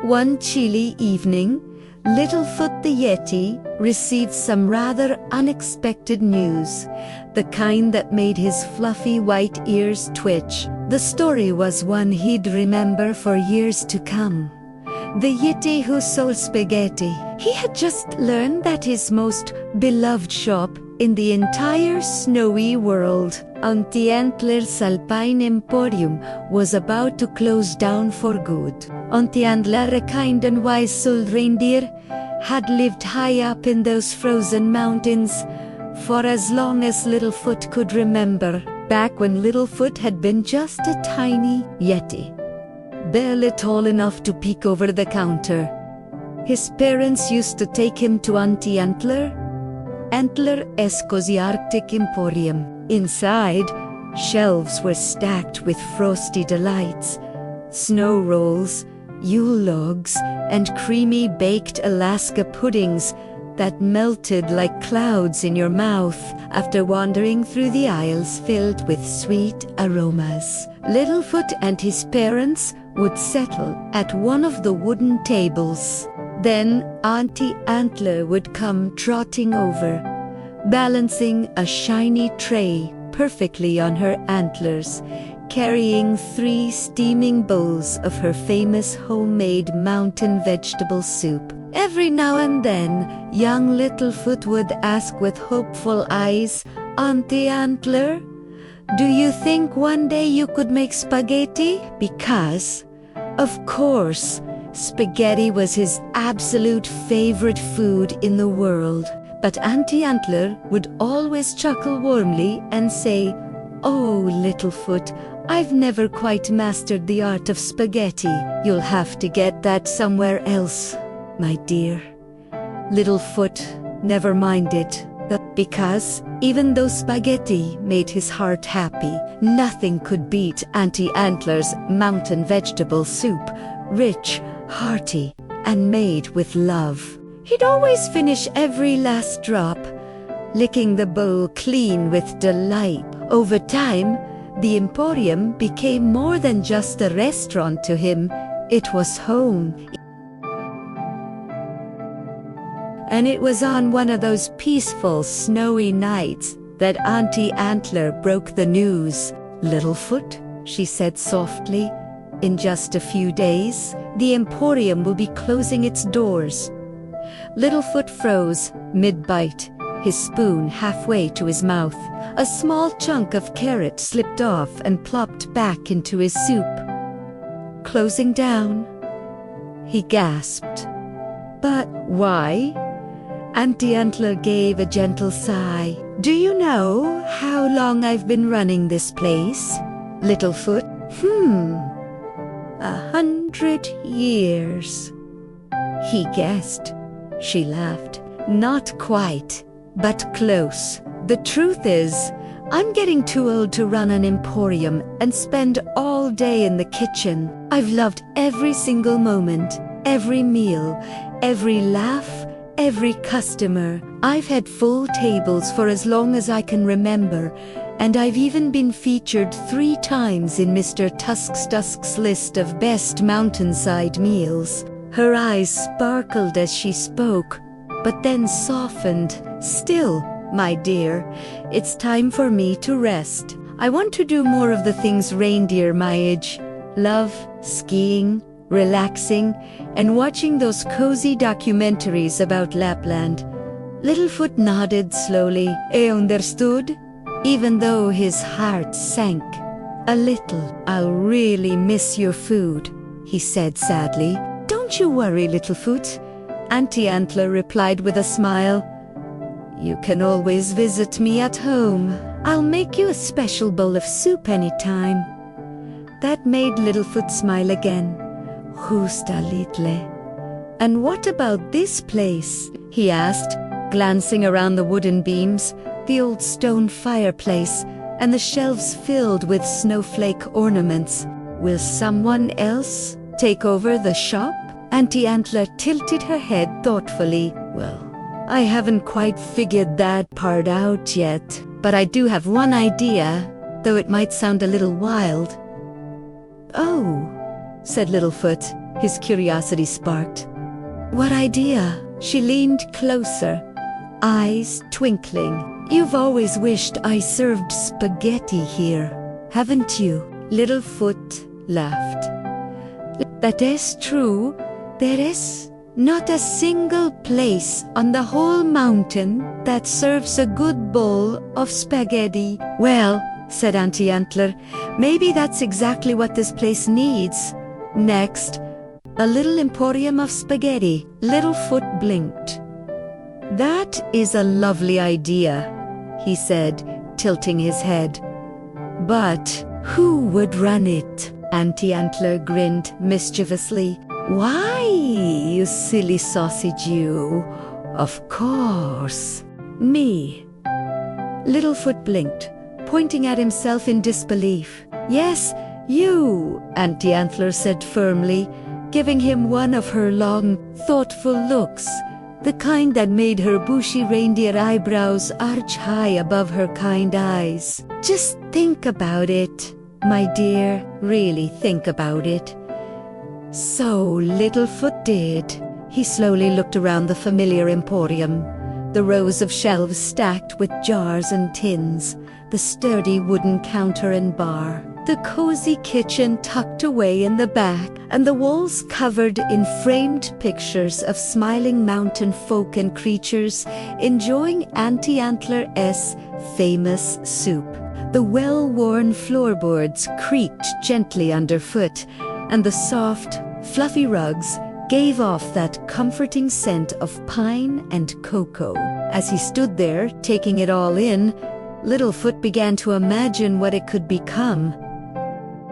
One chilly evening, Littlefoot the Yeti received some rather unexpected news, the kind that made his fluffy white ears twitch. The story was one he'd remember for years to come. The Yeti who sold spaghetti. He had just learned that his most beloved shop in the entire snowy world, Auntie Antler's Alpine Emporium, was about to close down for good. Auntie Antler, a kind and wise soul reindeer, had lived high up in those frozen mountains for as long as Littlefoot could remember, back when Littlefoot had been just a tiny Yeti, barely tall enough to peek over the counter. His parents used to take him to Auntie Antler's cozy Arctic Emporium. Inside, shelves were stacked with frosty delights, snow rolls, Yule logs, and creamy baked Alaska puddings that melted like clouds in your mouth after wandering through the aisles filled with sweet aromas. Littlefoot and his parents would settle at one of the wooden tables. Then Auntie Antler would come trotting over, balancing a shiny tray perfectly on her antlers, carrying 3 steaming bowls of her famous homemade mountain vegetable soup. Every now and then, young Littlefoot would ask with hopeful eyes, "Auntie Antler, do you think one day you could make spaghetti?" Because, of course, spaghetti was his absolute favorite food in the world. But Auntie Antler would always chuckle warmly and say, "Oh, Littlefoot, I've never quite mastered the art of spaghetti. You'll have to get that somewhere else, my dear." Littlefoot never minded, because even though spaghetti made his heart happy, nothing could beat Auntie Antler's mountain vegetable soup, rich, hearty, and made with love. He'd always finish every last drop, licking the bowl clean with delight. Over time, the Emporium became more than just a restaurant to him. It was home. And it was on one of those peaceful, snowy nights that Auntie Antler broke the news. "Littlefoot," she said softly, "in just a few days, the Emporium will be closing its doors." Littlefoot froze mid-bite, his spoon halfway to his mouth. A small chunk of carrot slipped off and plopped back into his soup. "Closing down?" he gasped. "But why?" Auntie Antler gave a gentle sigh. "Do you know how long I've been running this place, Littlefoot?" 100 years. He guessed. She laughed. "Not quite, but close. The truth is, I'm getting too old to run an emporium and spend all day in the kitchen. I've loved every single moment, every meal, every laugh, every customer. I've had full tables for as long as I can remember, and I've even been featured 3 times in Mr. Tusk's list of best mountainside meals." Her eyes sparkled as she spoke, but then softened. "Still, my dear, it's time for me to rest. I want to do more of the things reindeer my age love: skiing, relaxing, and watching those cozy documentaries about Lapland." Littlefoot nodded slowly. "I understood," even though his heart sank a little. "I'll really miss your food," he said sadly. "Don't you worry, Littlefoot," Auntie Antler replied with a smile. "You can always visit me at home. I'll make you a special bowl of soup anytime." That made Littlefoot smile again. "Justa little. And what about this place?" he asked, glancing around the wooden beams, the old stone fireplace, and the shelves filled with snowflake ornaments. "Will someone else take over the shop?" Auntie Antler tilted her head thoughtfully. "Well, I haven't quite figured that part out yet, but I do have one idea, though it might sound a little wild." "Oh," said Littlefoot, his curiosity sparked. What idea? She leaned closer, eyes twinkling. You've always wished I served spaghetti here, haven't you? Littlefoot laughed. That is true. There is not a single place on the whole mountain that serves a good bowl of spaghetti. Well, said Auntie Antler, maybe that's exactly what this place needs. Next, a little emporium of spaghetti. Littlefoot blinked. That is a lovely idea, he said, tilting his head. But who would run it? Auntie Antler grinned mischievously. Why, you silly sausage, you. Of course. Me. Littlefoot blinked, pointing at himself in disbelief. Yes, you, Auntie Antler said firmly, giving him one of her long, thoughtful looks, the kind that made her bushy reindeer eyebrows arch high above her kind eyes. Just think about it, my dear, really think about it. So Littlefoot did. He slowly looked around the familiar emporium, the rows of shelves stacked with jars and tins, the sturdy wooden counter and bar, the cozy kitchen tucked away in the back, and the walls covered in framed pictures of smiling mountain folk and creatures enjoying Auntie Antler's famous soup. The well-worn floorboards creaked gently underfoot, and the soft, fluffy rugs gave off that comforting scent of pine and cocoa. As he stood there, taking it all in, Littlefoot began to imagine what it could become.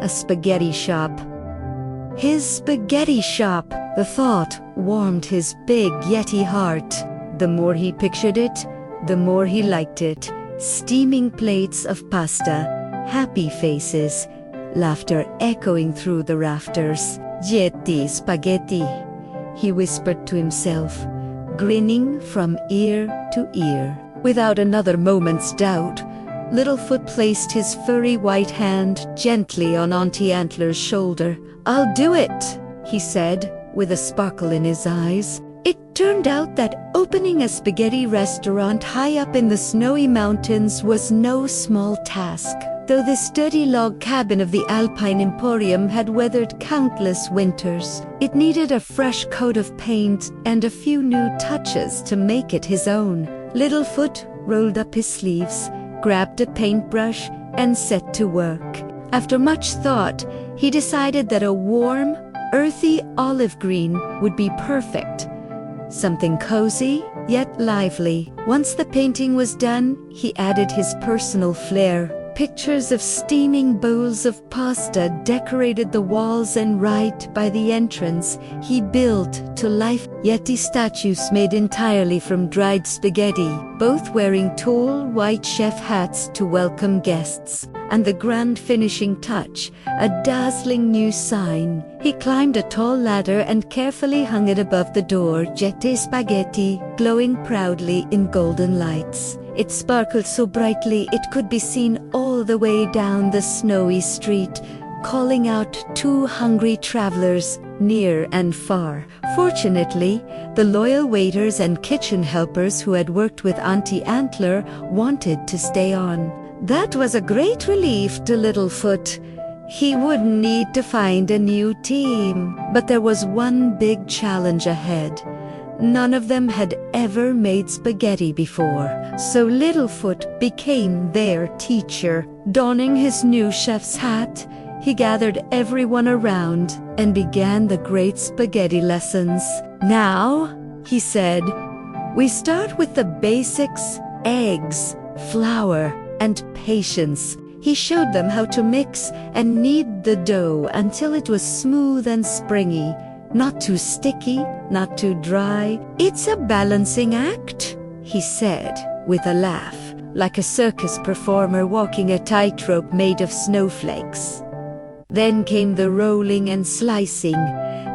A spaghetti shop. His spaghetti shop! The thought warmed his big Yeti heart. The more he pictured it, the more he liked it. Steaming plates of pasta, happy faces, laughter echoing through the rafters. Yeti spaghetti, he whispered to himself, grinning from ear to ear. Without another moment's doubt, Littlefoot placed his furry white hand gently on Auntie Antler's shoulder. I'll do it, he said, with a sparkle in his eyes. It turned out that opening a spaghetti restaurant high up in the snowy mountains was no small task. Though the sturdy log cabin of the Alpine Emporium had weathered countless winters, it needed a fresh coat of paint and a few new touches to make it his own. Littlefoot rolled up his sleeves, grabbed a paintbrush, and set to work. After much thought, he decided that a warm, earthy olive green would be perfect. Something cozy, yet lively. Once the painting was done, he added his personal flair. Pictures of steaming bowls of pasta decorated the walls, and right by the entrance, he built to life Yeti statues made entirely from dried spaghetti, both wearing tall white chef hats to welcome guests. And the grand finishing touch, a dazzling new sign. He climbed a tall ladder and carefully hung it above the door, Yeti Spaghetti, glowing proudly in golden lights. It sparkled so brightly it could be seen all the way down the snowy street, calling out to hungry travelers near and far. Fortunately, the loyal waiters and kitchen helpers who had worked with Auntie Antler wanted to stay on. That was a great relief to Littlefoot. He wouldn't need to find a new team. But there was one big challenge ahead. None of them had ever made spaghetti before, so Littlefoot became their teacher. Donning his new chef's hat, he gathered everyone around and began the great spaghetti lessons. Now, he said, we start with the basics: eggs, flour, and patience. He showed them how to mix and knead the dough until it was smooth and springy. Not too sticky, not too dry. It's a balancing act, he said, with a laugh, like a circus performer walking a tightrope made of snowflakes. Then came the rolling and slicing,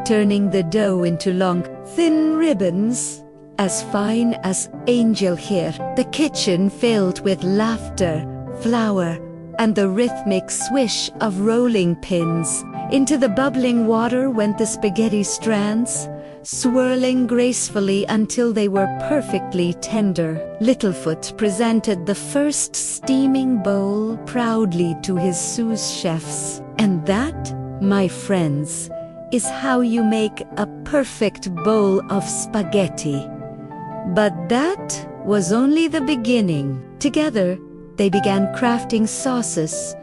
turning the dough into long, thin ribbons, as fine as angel hair. The kitchen filled with laughter, flour, and the rhythmic swish of rolling pins. Into the bubbling water went the spaghetti strands, swirling gracefully until they were perfectly tender. Littlefoot presented the first steaming bowl proudly to his sous chefs. And that, my friends, is how you make a perfect bowl of spaghetti. But that was only the beginning. Together, they began crafting sauces,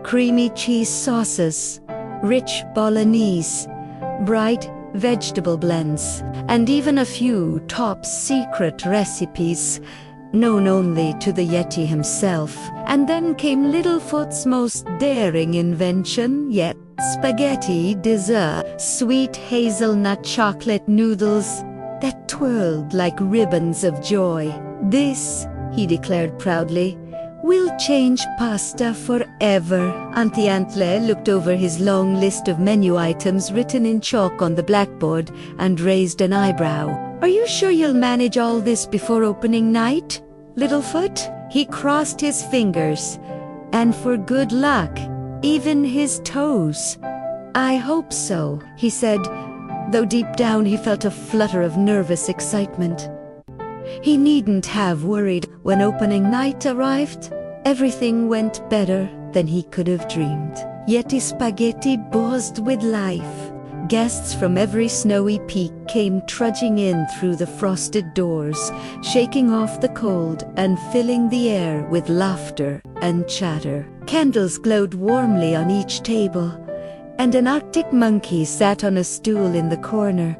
creamy cheese sauces, rich bolognese, bright vegetable blends, and even a few top-secret recipes known only to the Yeti himself. And then came Littlefoot's most daring invention yet, spaghetti dessert, sweet hazelnut chocolate noodles that twirled like ribbons of joy. This, he declared proudly, will change pasta forever. Auntie Antler looked over his long list of menu items written in chalk on the blackboard and raised an eyebrow. Are you sure you'll manage all this before opening night, Littlefoot? He crossed his fingers, and for good luck, even his toes. I hope so, he said, though deep down he felt a flutter of nervous excitement. He needn't have worried. When opening night arrived, everything went better than he could have dreamed. Yeti spaghetti buzzed with life. Guests from every snowy peak came trudging in through the frosted doors, shaking off the cold and filling the air with laughter and chatter. Candles glowed warmly on each table, and an Arctic monkey sat on a stool in the corner,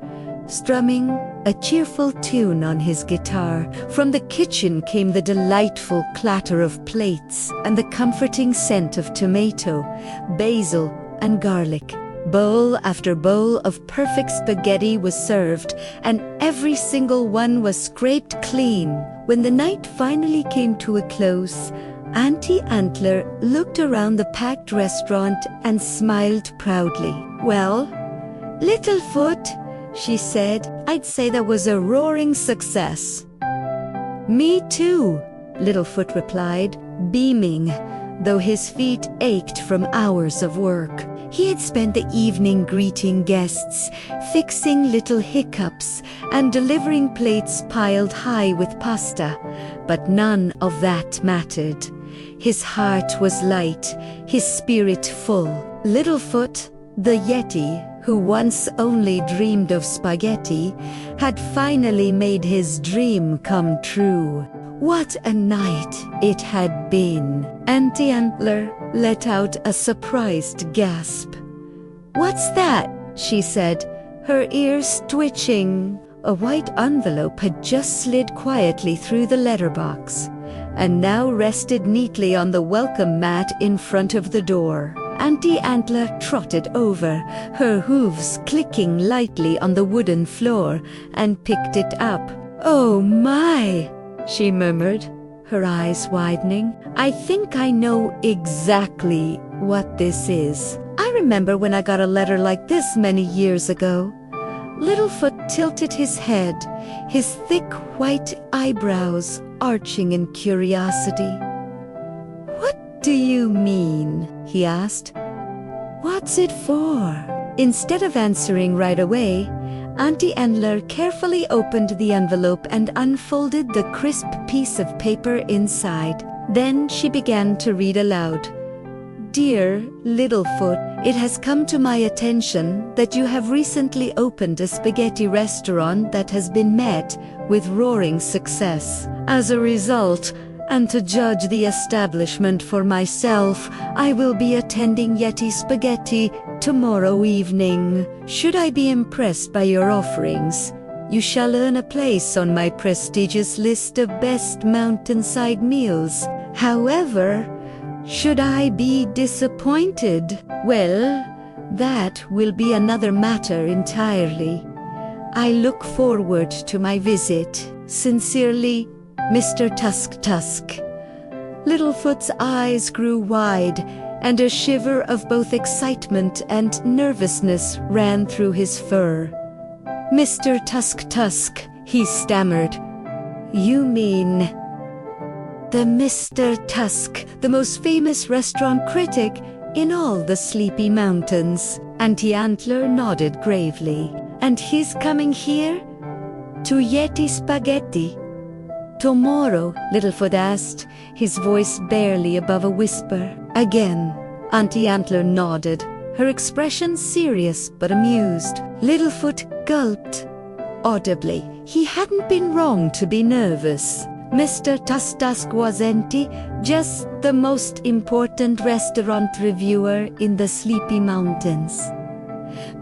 strumming a cheerful tune on his guitar. From the kitchen came the delightful clatter of plates and the comforting scent of tomato, basil, and garlic. Bowl after bowl of perfect spaghetti was served, and every single one was scraped clean. When the night finally came to a close, Auntie Antler looked around the packed restaurant and smiled proudly. "Well, Littlefoot," she said, "I'd say that was a roaring success." "Me too," Littlefoot replied, beaming, though his feet ached from hours of work. He had spent the evening greeting guests, fixing little hiccups, and delivering plates piled high with pasta, but none of that mattered. His heart was light, his spirit full. Littlefoot, the Yeti, who once only dreamed of spaghetti, had finally made his dream come true. What a night it had been! Auntie Antler let out a surprised gasp. "What's that?" she said, her ears twitching. A white envelope had just slid quietly through the letterbox, and now rested neatly on the welcome mat in front of the door. Auntie Antler trotted over, her hooves clicking lightly on the wooden floor, and picked it up. "Oh my!" she murmured, her eyes widening. "I think I know exactly what this is. I remember when I got a letter like this many years ago." Littlefoot tilted his head, his thick white eyebrows arching in curiosity. "What do you mean?" he asked. "What's it for?" Instead of answering right away, Auntie Antler carefully opened the envelope and unfolded the crisp piece of paper inside. Then she began to read aloud. "Dear Littlefoot, it has come to my attention that you have recently opened a spaghetti restaurant that has been met with roaring success. As a result, and to judge the establishment for myself, I will be attending Yeti Spaghetti tomorrow evening. Should I be impressed by your offerings, you shall earn a place on my prestigious list of best mountainside meals. However, should I be disappointed, well, that will be another matter entirely. I look forward to my visit. Sincerely, Mr. Tusk. Littlefoot's eyes grew wide, and a shiver of both excitement and nervousness ran through his fur. "Mr. Tusk, he stammered. "You mean..." The Mr. Tusk, the most famous restaurant critic in all the Sleepy Mountains. Auntie Antler nodded gravely. And he's coming here? To Yeti Spaghetti? Tomorrow, Littlefoot asked, his voice barely above a whisper. Again, Auntie Antler nodded, her expression serious but amused. Littlefoot gulped audibly. He hadn't been wrong to be nervous. Mr. Tusk wasn't just the most important restaurant reviewer in the Sleepy Mountains.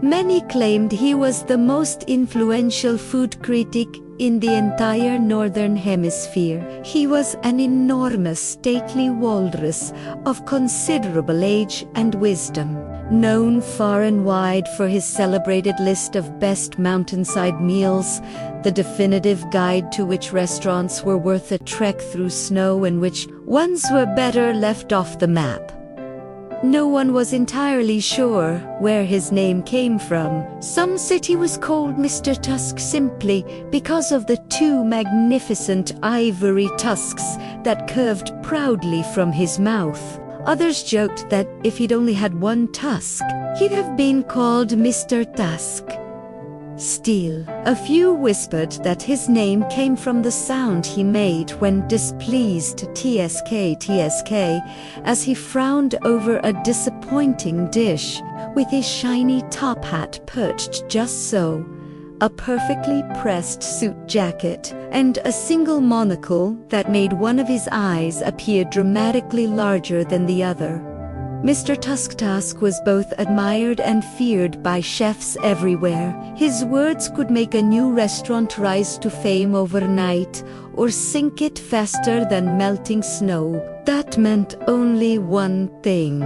Many claimed he was the most influential food critic in the entire Northern Hemisphere. He was an enormous stately walrus of considerable age and wisdom, known far and wide for his celebrated list of best mountainside meals, the definitive guide to which restaurants were worth a trek through snow and which ones were better left off the map. No one was entirely sure where his name came from. Some said he was called Mr. Tusk simply because of the two magnificent ivory tusks that curved proudly from his mouth. Others joked that if he'd only had one tusk, he'd have been called Mr. Tusk. Still, a few whispered that his name came from the sound he made when displeased TSK as he frowned over a disappointing dish with his shiny top hat perched just so, a perfectly pressed suit jacket, and a single monocle that made one of his eyes appear dramatically larger than the other. Mr. Tusk was both admired and feared by chefs everywhere. His words could make a new restaurant rise to fame overnight or sink it faster than melting snow. That meant only one thing.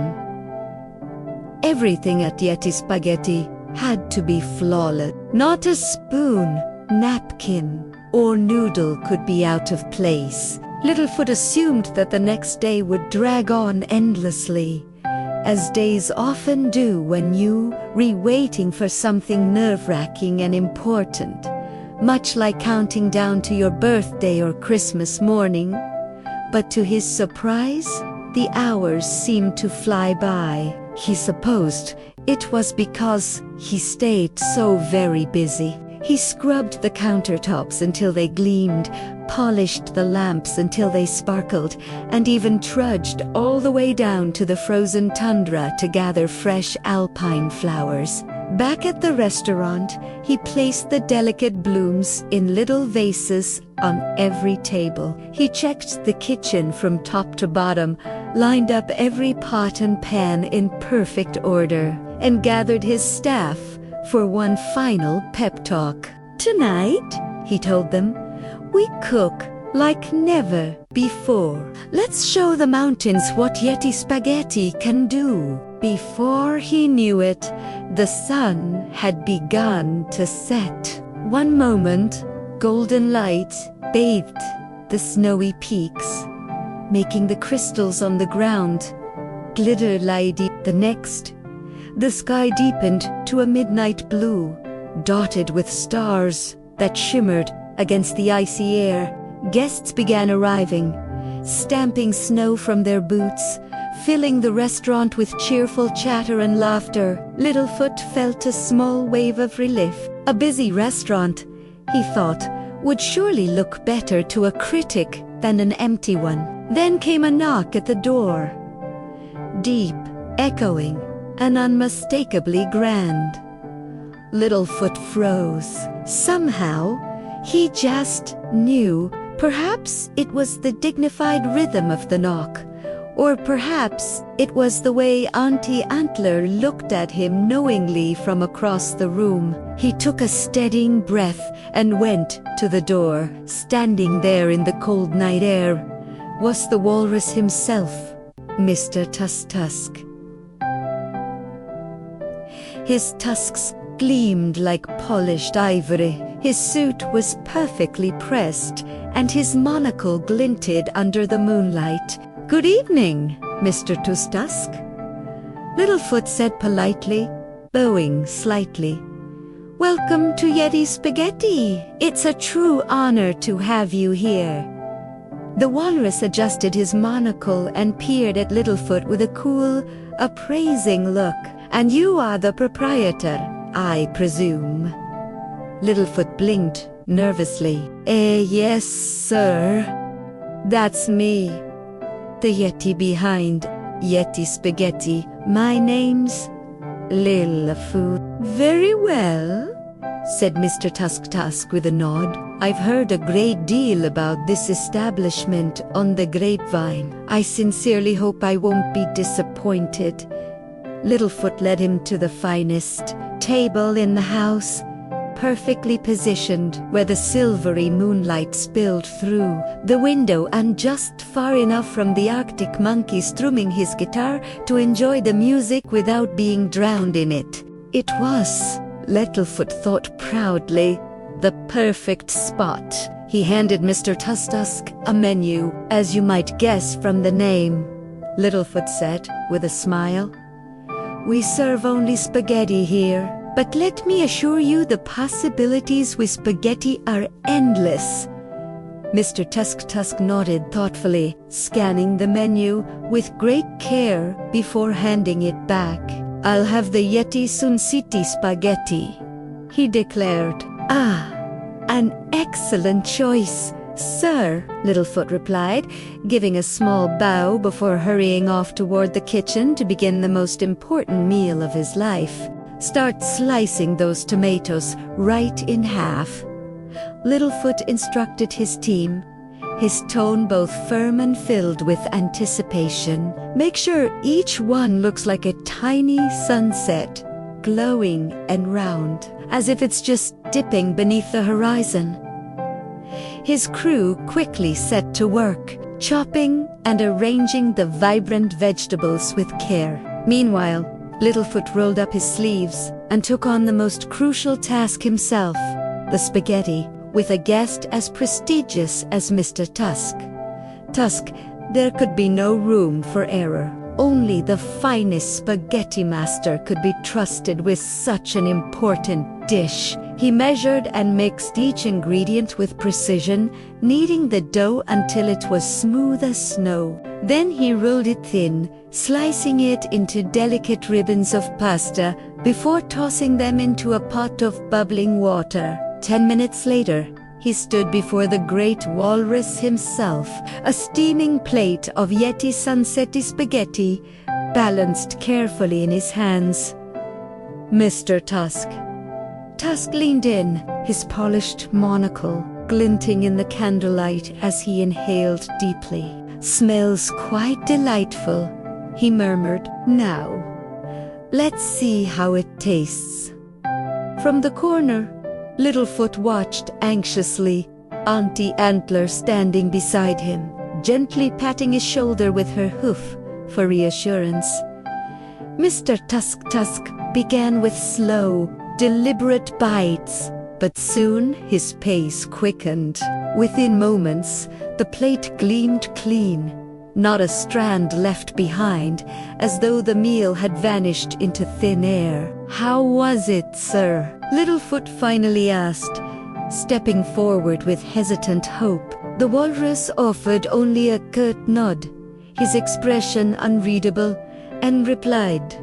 Everything at Yeti Spaghetti had to be flawless. Not a spoon, napkin, or noodle could be out of place. Littlefoot assumed that the next day would drag on endlessly, as days often do when you waiting for something nerve-wracking and important, much like counting down to your birthday or Christmas morning. But to his surprise, the hours seemed to fly by. He supposed it was because he stayed so very busy. He scrubbed the countertops until they gleamed, polished the lamps until they sparkled, and even trudged all the way down to the frozen tundra to gather fresh alpine flowers. Back at the restaurant, he placed the delicate blooms in little vases on every table. He checked the kitchen from top to bottom, lined up every pot and pan in perfect order, and gathered his staff for one final pep talk. Tonight, he told them, we cook like never before. Let's show the mountains what Yeti Spaghetti can do. Before he knew it, the sun had begun to set. One moment, golden light bathed the snowy peaks, making the crystals on the ground glitter like the next. The sky deepened to a midnight blue, dotted with stars that shimmered against the icy air. Guests began arriving, stamping snow from their boots, filling the restaurant with cheerful chatter and laughter. Littlefoot felt a small wave of relief. A busy restaurant, he thought, would surely look better to a critic than an empty one. Then came a knock at the door. Deep, echoing, and unmistakably grand. Littlefoot froze. Somehow, he just knew. Perhaps it was the dignified rhythm of the knock, or perhaps it was the way Auntie Antler looked at him knowingly from across the room. He took a steadying breath and went to the door. Standing there in the cold night air was the walrus himself, Mr. Tusk. His tusks gleamed like polished ivory. His suit was perfectly pressed, and his monocle glinted under the moonlight. "Good evening, Mr. Tusk," Littlefoot said politely, bowing slightly. "Welcome to Yeti Spaghetti. It's a true honor to have you here." The walrus adjusted his monocle and peered at Littlefoot with a cool, appraising look. "And you are the proprietor, I presume?" Littlefoot blinked nervously. Yes, sir. That's me. The Yeti behind Yeti Spaghetti. My name's Littlefoot." "Very well," said Mr. Tusk with a nod. "I've heard a great deal about this establishment on the grapevine. I sincerely hope I won't be disappointed." Littlefoot led him to the finest table in the house, perfectly positioned where the silvery moonlight spilled through the window and just far enough from the Arctic monkey strumming his guitar to enjoy the music without being drowned in it. It was, Littlefoot thought proudly, the perfect spot. He handed Mr. Tusk a menu, as you might guess from the name. Littlefoot said, with a smile, "We serve only spaghetti here, but let me assure you the possibilities with spaghetti are endless." Mr. Tusk nodded thoughtfully, scanning the menu with great care before handing it back. "I'll have the Yeti Sunsiti spaghetti," he declared. "Ah, an excellent choice, sir," Littlefoot replied, giving a small bow before hurrying off toward the kitchen to begin the most important meal of his life. "Start slicing those tomatoes right in half," Littlefoot instructed his team, his tone both firm and filled with anticipation. "Make sure each one looks like a tiny sunset, glowing and round, as if it's just dipping beneath the horizon." His crew quickly set to work, chopping and arranging the vibrant vegetables with care. Meanwhile, Littlefoot rolled up his sleeves and took on the most crucial task himself, the spaghetti, with a guest as prestigious as Mr. Tusk, there could be no room for error. Only the finest spaghetti master could be trusted with such an important dish. He measured and mixed each ingredient with precision, kneading the dough until it was smooth as snow. Then he rolled it thin, slicing it into delicate ribbons of pasta before tossing them into a pot of bubbling water. 10 minutes later, he stood before the great walrus himself, a steaming plate of Yeti Sunsetti spaghetti balanced carefully in his hands. "Mr. Tusk." Tusk leaned in, his polished monocle glinting in the candlelight as he inhaled deeply. "Smells quite delightful," he murmured. "Now, let's see how it tastes." From the corner, Littlefoot watched anxiously, Auntie Antler standing beside him, gently patting his shoulder with her hoof for reassurance. Mr. Tusk began with slow, deliberate bites, but soon his pace quickened. Within moments, the plate gleamed clean, not a strand left behind, as though the meal had vanished into thin air. "How was it, sir?" Littlefoot finally asked, stepping forward with hesitant hope. The walrus offered only a curt nod, his expression unreadable, and replied,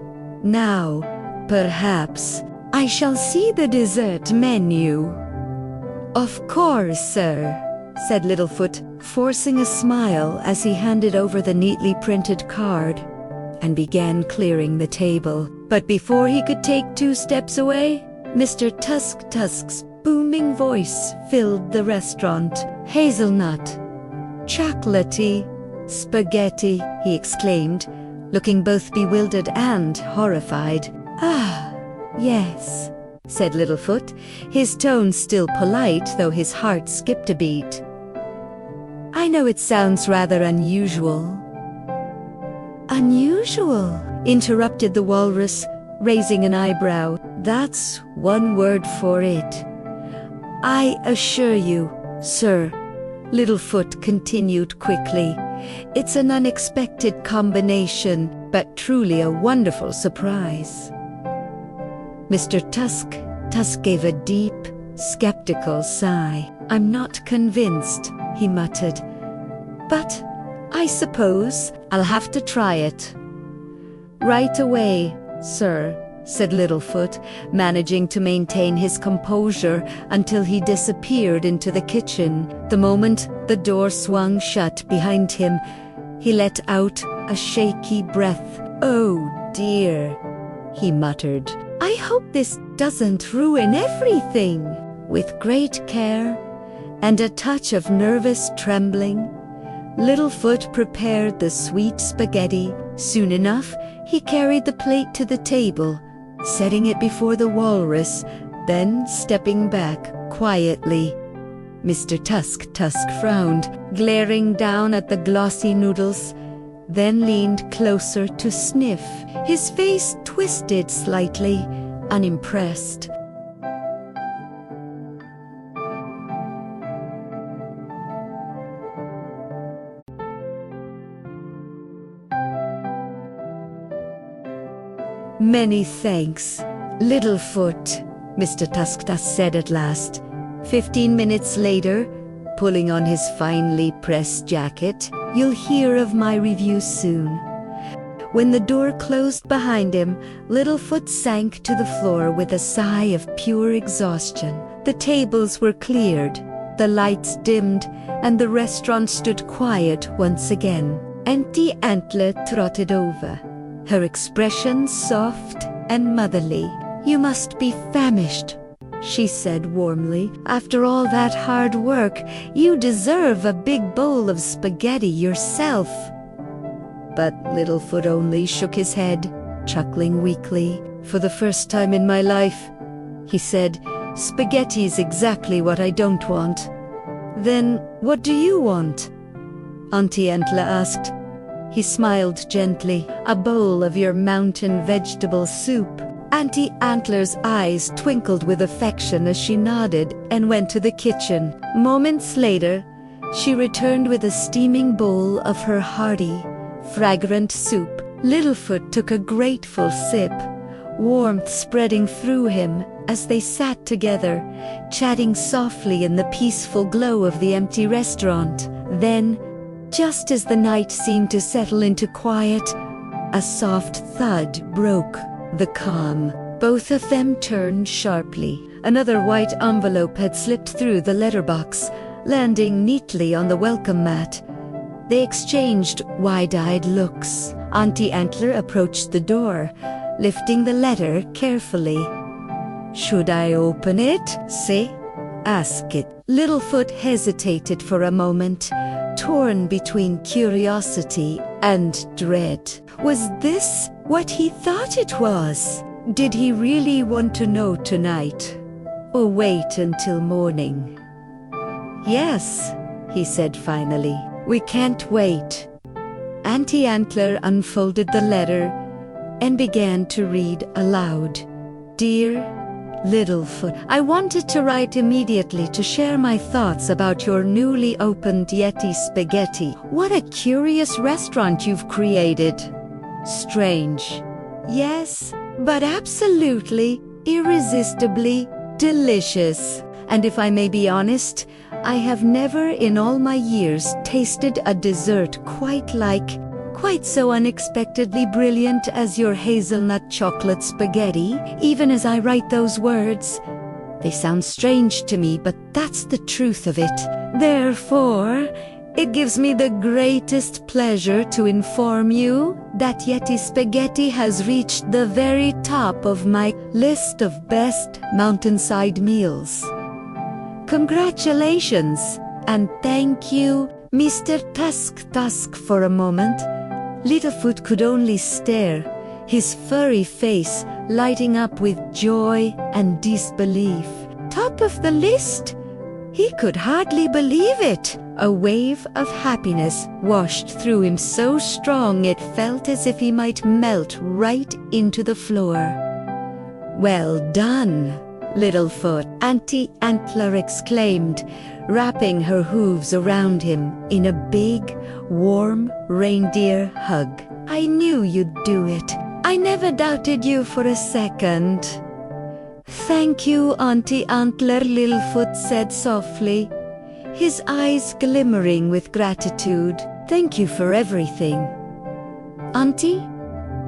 "Now, perhaps, I shall see the dessert menu." "Of course, sir," said Littlefoot, forcing a smile as he handed over the neatly printed card and began clearing the table. But before he could take 2 steps away, Mr. Tusk's booming voice filled the restaurant. "Hazelnut, chocolatey, spaghetti," he exclaimed, looking both bewildered and horrified. "Ah, yes," said Littlefoot, his tone still polite, though his heart skipped a beat. "I know it sounds rather unusual." "Unusual?" interrupted the walrus, raising an eyebrow. "That's one word for it. I assure you, sir," Littlefoot continued quickly, "it's an unexpected combination, but truly a wonderful surprise." Mr. Tusk gave a deep, skeptical sigh. "I'm not convinced," he muttered. but I suppose I'll have to try it." "Right away, sir," said Littlefoot, managing to maintain his composure until he disappeared into the kitchen. The moment the door swung shut behind him, he let out a shaky breath. "Oh dear," he muttered. "I hope this doesn't ruin everything." With great care and a touch of nervous trembling, Littlefoot prepared the sweet spaghetti. Soon enough, he carried the plate to the table, setting it before the walrus, then stepping back quietly. Mr. Tusk frowned, glaring down at the glossy noodles, then leaned closer to sniff. His face twisted slightly, unimpressed. "Many thanks, Littlefoot," Mr. Tusk said at last. 15 minutes later, pulling on his finely pressed jacket, "You'll hear of my review soon." When the door closed behind him, Littlefoot sank to the floor with a sigh of pure exhaustion. The tables were cleared, the lights dimmed, and the restaurant stood quiet once again. Auntie Antler trotted over, her expression soft and motherly. "You must be famished," she said warmly. "After all that hard work, you deserve a big bowl of spaghetti yourself." But Littlefoot only shook his head, chuckling weakly. "For the first time in my life," he said, "spaghetti's exactly what I don't want." "Then what do you want?" Auntie Antler asked. He smiled gently. "A bowl of your mountain vegetable soup." Auntie Antler's eyes twinkled with affection as she nodded and went to the kitchen. Moments later, she returned with a steaming bowl of her hearty, fragrant soup. Littlefoot took a grateful sip, warmth spreading through him as they sat together, chatting softly in the peaceful glow of the empty restaurant. Then, just as the night seemed to settle into quiet, a soft thud broke the calm. Both of them turned sharply. Another white envelope had slipped through the letterbox, landing neatly on the welcome mat. They exchanged wide-eyed looks. Auntie Antler approached the door, lifting the letter carefully. "Should I open it, say? Ask it." Littlefoot hesitated for a moment, torn between curiosity and dread. Was this what he thought it was? Did he really want to know tonight? Or wait until morning? "Yes," he said finally. "We can't wait." Auntie Antler unfolded the letter and began to read aloud. "Dear Littlefoot, I wanted to write immediately to share my thoughts about your newly opened Yeti Spaghetti. What a curious restaurant you've created. Strange, yes, but absolutely, irresistibly delicious. And if I may be honest, I have never in all my years tasted a dessert quite so unexpectedly brilliant as your hazelnut chocolate spaghetti. Even as I write those words, they sound strange to me, but that's the truth of it. Therefore, it gives me the greatest pleasure to inform you that Yeti Spaghetti has reached the very top of my list of best mountainside meals. Congratulations, and thank you, Mr. Tusk. For a moment, Littlefoot could only stare, his furry face lighting up with joy and disbelief. Top of the list? He could hardly believe it. A wave of happiness washed through him so strong it felt as if he might melt right into the floor. "Well done, Littlefoot," Auntie Antler exclaimed, wrapping her hooves around him in a big, warm reindeer hug. "I knew you'd do it. I never doubted you for a second." "Thank you, Auntie Antler," Littlefoot said softly. his eyes glimmering with gratitude. "Thank you for everything." "Auntie?"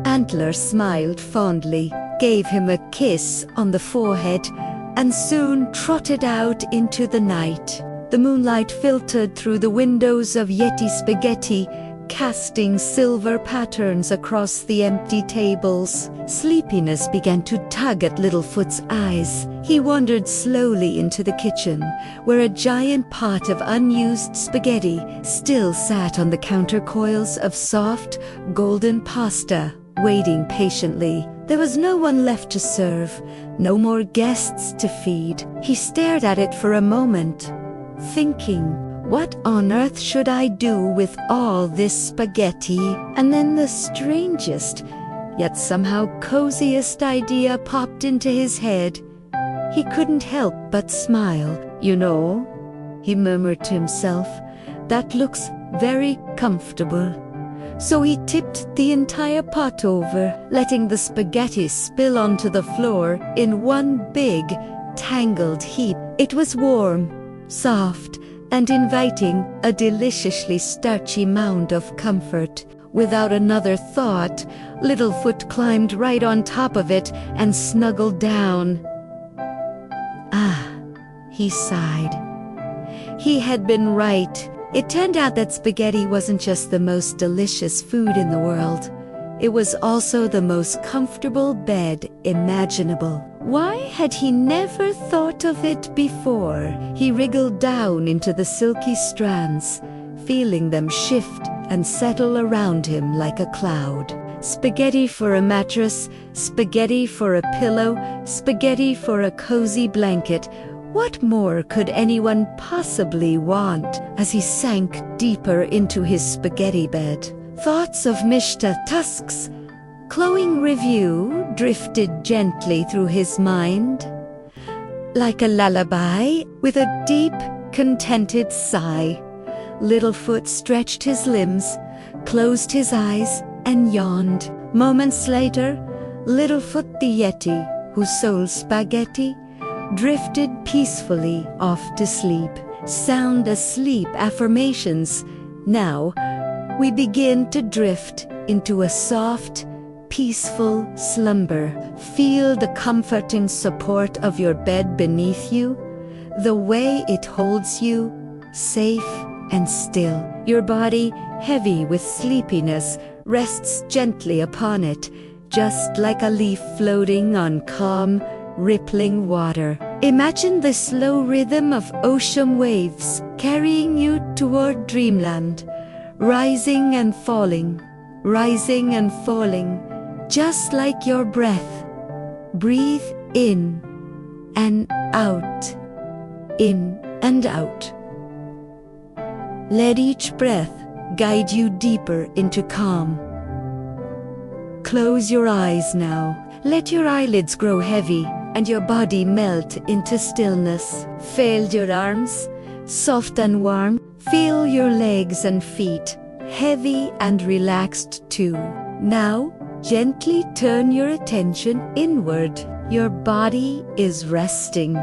Antler smiled fondly, gave him a kiss on the forehead, and soon trotted out into the night. The moonlight filtered through the windows of Yeti Spaghetti, casting silver patterns across the empty tables. Sleepiness began to tug at Littlefoot's eyes. He wandered slowly into the kitchen, where a giant pot of unused spaghetti still sat on the countercoils of soft, golden pasta, waiting patiently. There was no one left to serve, no more guests to feed. He stared at it for a moment, thinking, "What on earth should I do with all this spaghetti?" And then the strangest, yet somehow coziest idea popped into his head. He couldn't help but smile. "You know," he murmured to himself, "that looks very comfortable." So he tipped the entire pot over, letting the spaghetti spill onto the floor in one big, tangled heap. It was warm, soft, and inviting, a deliciously starchy mound of comfort. Without another thought, Littlefoot climbed right on top of it and snuggled down. "Ah," he sighed. He had been right. It turned out that spaghetti wasn't just the most delicious food in the world. It was also the most comfortable bed imaginable. Why had he never thought of it before? He wriggled down into the silky strands, feeling them shift and settle around him like a cloud. Spaghetti for a mattress, spaghetti for a pillow, spaghetti for a cozy blanket. What more could anyone possibly want? As he sank deeper into his spaghetti bed, thoughts of Mishta Tusk's glowing review drifted gently through his mind, like a lullaby. With a deep, contented sigh, Littlefoot stretched his limbs, closed his eyes, and yawned. Moments later, Littlefoot the Yeti, who sold spaghetti, drifted peacefully off to sleep. Sound asleep affirmations. Now, we begin to drift into a soft, peaceful slumber. Feel the comforting support of your bed beneath you, the way it holds you, safe and still. Your body, heavy with sleepiness, rests gently upon it, just like a leaf floating on calm, rippling water. Imagine the slow rhythm of ocean waves carrying you toward Dreamland, rising and falling, just like your breath. Breathe in and out, in and out. Let each breath guide you deeper into calm. Close your eyes now. Let your eyelids grow heavy and your body melt into stillness. Feel your arms, soft and warm. Feel your legs and feet, heavy and relaxed too. Now, gently turn your attention inward. Your body is resting,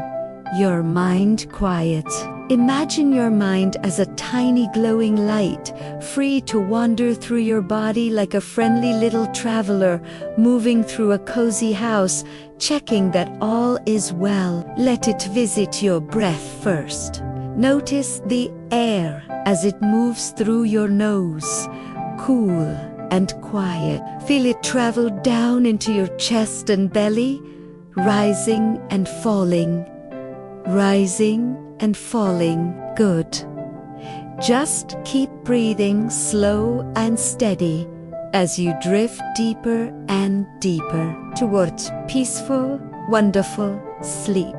your mind quiet. Imagine your mind as a tiny glowing light, free to wander through your body like a friendly little traveler, moving through a cozy house, checking that all is well. Let it visit your breath first. Notice the air as it moves through your nose, cool and quiet. Feel it travel down into your chest and belly, rising and falling, rising and falling. Good. Just keep breathing slow and steady as you drift deeper and deeper towards peaceful, wonderful sleep.